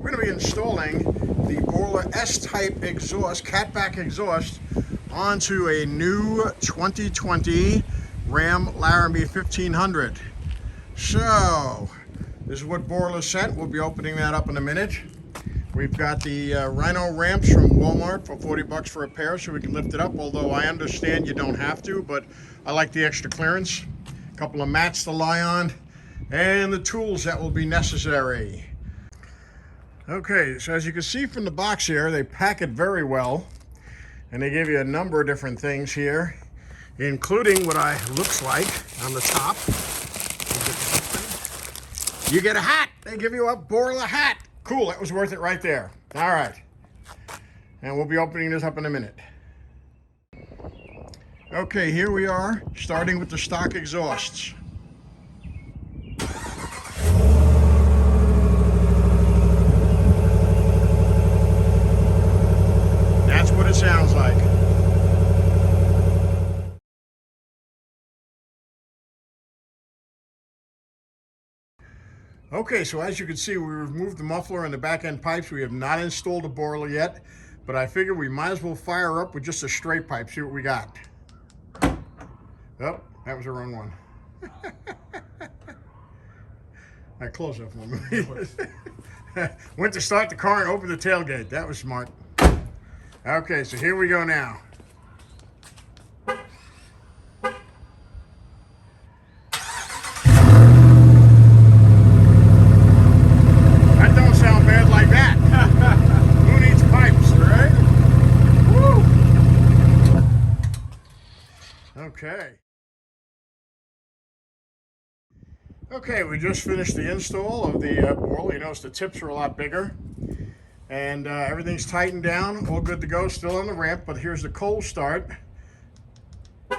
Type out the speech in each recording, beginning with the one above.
We're going to be installing the Borla S-Type exhaust, catback exhaust, onto a new 2020 Ram Laramie 1500. So, this is what Borla sent. We'll be opening that up in a minute. We've got the Rhino ramps from Walmart for 40 bucks for a pair so we can lift it up, although I understand you don't have to, but I like the extra clearance. A couple of mats to lie on, and the tools that will be necessary. Okay, so as you can see from the box here, they pack it very well, and they give you a number of different things here, including what looks like on the top. You get a hat. They give you a Borla hat. Cool, that was worth it right there. All right, and we'll be opening this up in a minute. Okay, here we are, starting with the stock exhausts. That's what it sounds like. Okay, so as you can see, we removed the muffler and the back end pipes. We have not installed a Borla yet, but I figured we might as well fire up with just a straight pipe, see what we got. Oh, that was the wrong one. I closed that for me. Went to start the car and open the tailgate. That was smart. Okay, so here we go now. That don't sound bad like that. Who needs pipes, right? Woo! Okay. Okay, we just finished the install of the Borla. You notice the tips are a lot bigger. And everything's tightened down, all good to go, still on the ramp, but here's the cold start. Oh,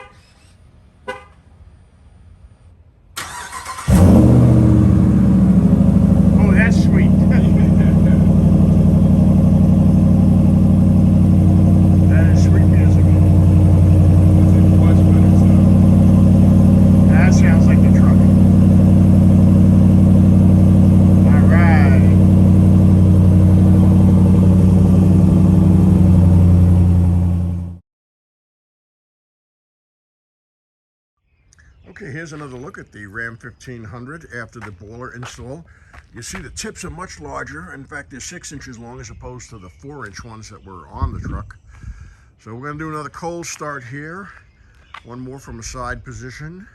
that's sweet. That is sweet music. That sounds like the truck. All right. Okay, here's another look at the Ram 1500 after the Borla install. You see the tips are much larger. In fact, they're 6 inches long as opposed to the 4-inch ones that were on the truck. So we're going to do another cold start here. One more from a side position.